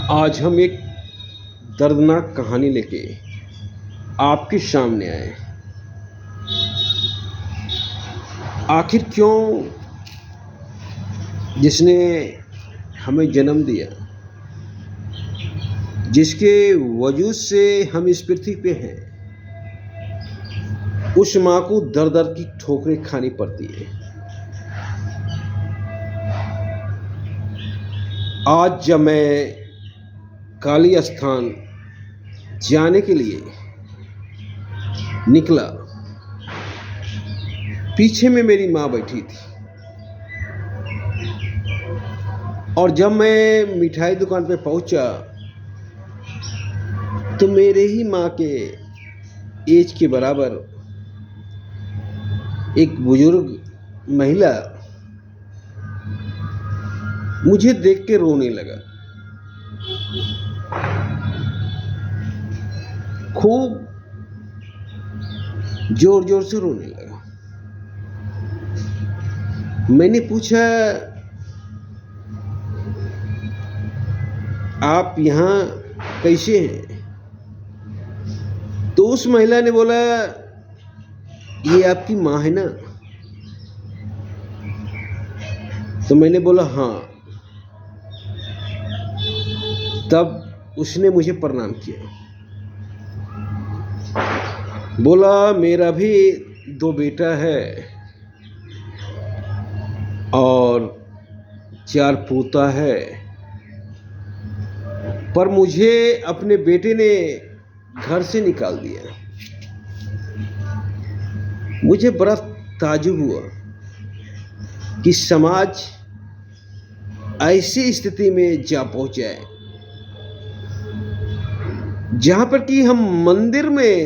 आज हम एक दर्दनाक कहानी लेके आपके सामने आए। आखिर क्यों जिसने हमें जन्म दिया, जिसके वजूद से हम इस पृथ्वी पे हैं, उस माँ को दर दर की ठोकरें खानी पड़ती है। आज जब मैं काली स्थान जाने के लिए निकला, पीछे में मेरी माँ बैठी थी और जब मैं मिठाई दुकान पे पहुंचा तो मेरे ही माँ के एज के बराबर एक बुजुर्ग महिला मुझे देख के रोने लगा। खूब जोर जोर से रोने लगा। मैंने पूछा, आप यहाँ कैसे हैं? तो उस महिला ने बोला, ये आपकी माँ है ना? तो मैंने बोला हाँ। तब उसने मुझे प्रणाम किया, बोला मेरा भी 2 बेटा है और 4 पोता है, पर मुझे अपने बेटे ने घर से निकाल दिया। मुझे बड़ा ताज्जुब हुआ कि समाज ऐसी स्थिति में जा पहुंचा है जहां पर कि हम मंदिर में,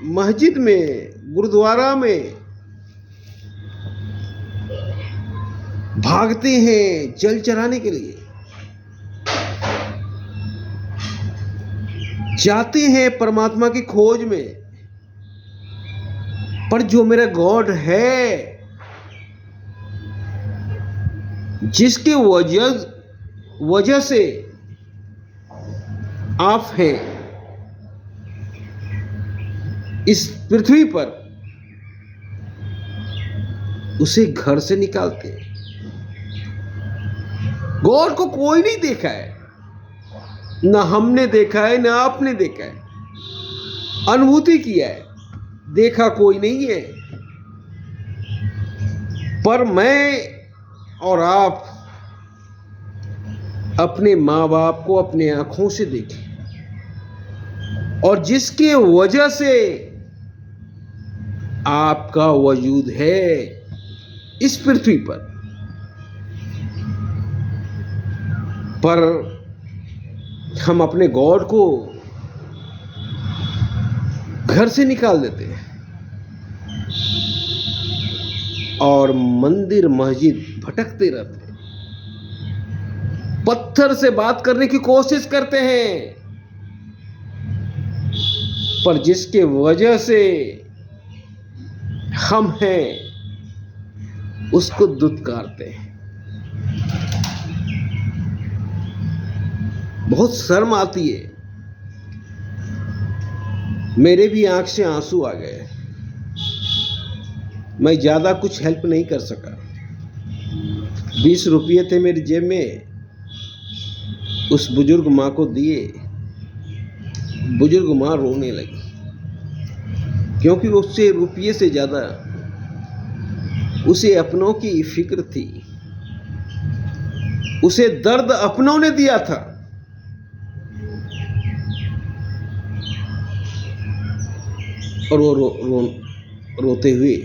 मस्जिद में, गुरुद्वारा में भागते हैं जल चढ़ाने के लिए, जाते हैं परमात्मा की खोज में, पर जो मेरा गॉड है, जिसके वजह से आप हैं इस पृथ्वी पर, उसे घर से निकालते हैं। गॉड को कोई नहीं देखा है, ना हमने देखा है ना आपने देखा है, अनुभूति किया है, देखा कोई नहीं है। पर मैं और आप अपने माँ बाप को अपने आंखों से देखें, और जिसके वजह से आपका वजूद है इस पृथ्वी पर हम अपने गॉड को घर से निकाल देते हैं और मंदिर मस्जिद भटकते रहते हैं, पत्थर से बात करने की कोशिश करते हैं, पर जिसके वजह से हम हैं उसको दुत्कारते हैं। बहुत शर्म आती है। मेरे भी आंख से आंसू आ गए। मैं ज़्यादा कुछ हेल्प नहीं कर सका। 20 रुपये थे मेरी जेब में, उस बुजुर्ग माँ को दिए। बुजुर्ग माँ रोने लगी, क्योंकि उससे रुपये से ज़्यादा उसे अपनों की फिक्र थी। उसे दर्द अपनों ने दिया था। और वो रोते हुए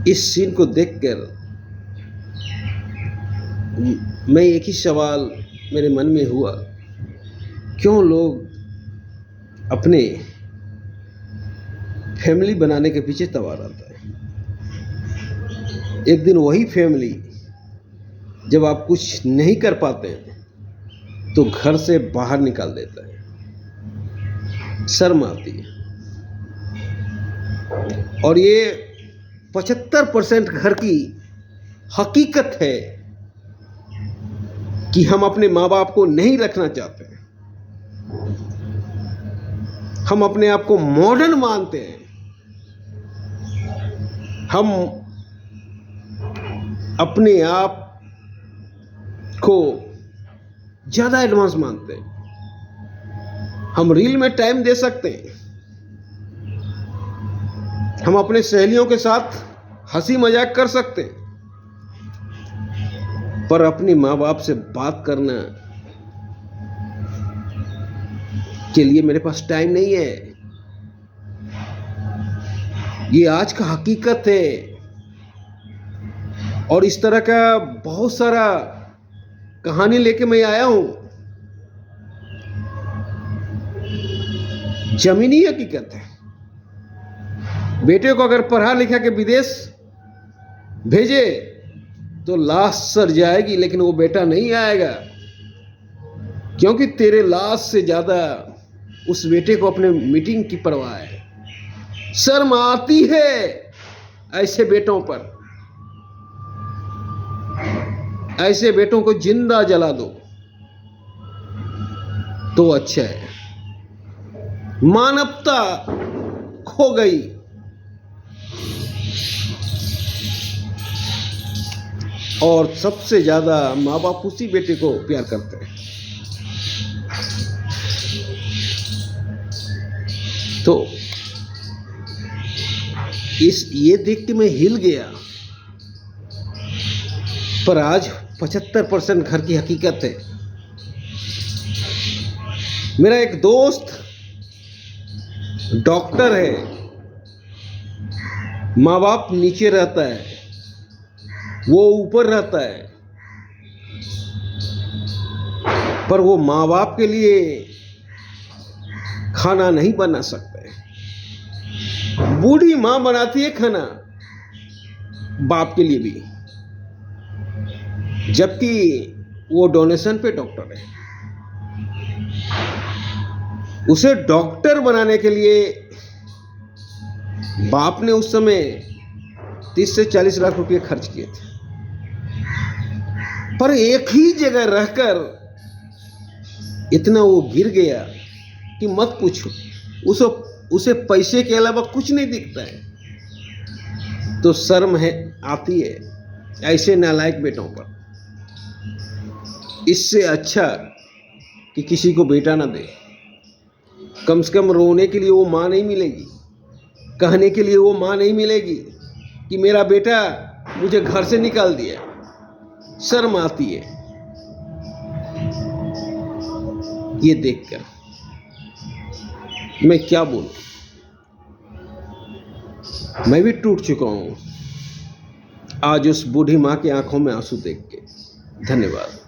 इस सीन को देखकर मैं एक ही सवाल मेरे मन में हुआ, क्यों लोग अपने फैमिली बनाने के पीछे तैयार रहता है? एक दिन वही फैमिली जब आप कुछ नहीं कर पाते हैं तो घर से बाहर निकाल देता है। शर्म आती है। और ये 75% घर की हकीकत है कि हम अपने माँ बाप को नहीं रखना चाहते हैं। हम अपने आप को मॉडर्न मानते हैं, हम अपने आप को ज़्यादा एडवांस मानते हैं, हम रील में टाइम दे सकते हैं, हम अपने सहेलियों के साथ हंसी मजाक कर सकते हैं, पर अपने माँ बाप से बात करना के लिए मेरे पास टाइम नहीं है। ये आज का हकीकत है। और इस तरह का बहुत सारा कहानी लेके मैं आया हूं। जमीनी हकीकत है। बेटे को अगर पढ़ा लिखा के विदेश भेजे तो लाश सड़ जाएगी, लेकिन वो बेटा नहीं आएगा, क्योंकि तेरे लाश से ज्यादा उस बेटे को अपने मीटिंग की परवाह है। शर्म आती है ऐसे बेटों पर। ऐसे बेटों को जिंदा जला दो तो अच्छा है। मानवता खो गई। और सबसे ज्यादा माँ बाप उसी बेटे को प्यार करते हैं। तो ये देख के मैं हिल गया। पर आज 75% घर की हकीकत है। मेरा एक दोस्त डॉक्टर है, माँ बाप नीचे रहता है, वो ऊपर रहता है, पर वो माँ बाप के लिए खाना नहीं बना सकता है। बूढ़ी माँ बनाती है खाना बाप के लिए भी, जबकि वो डोनेशन पे डॉक्टर है। उसे डॉक्टर बनाने के लिए बाप ने उस समय 30 से 40 लाख रुपए खर्च किए थे। पर एक ही जगह रहकर इतना वो गिर गया कि मत पूछो। उसे पैसे के अलावा कुछ नहीं दिखता है। तो शर्म है आती है ऐसे नालायक बेटों पर। इससे अच्छा कि किसी को बेटा ना दे। कम से कम रोने के लिए वो माँ नहीं मिलेगी, कहने के लिए वो माँ नहीं मिलेगी कि मेरा बेटा मुझे घर से निकाल दिया। शर्म आती है ये देखकर। मैं क्या बोलूं, मैं भी टूट चुका हूं आज उस बूढ़ी माँ की आंखों में आंसू देख के। धन्यवाद।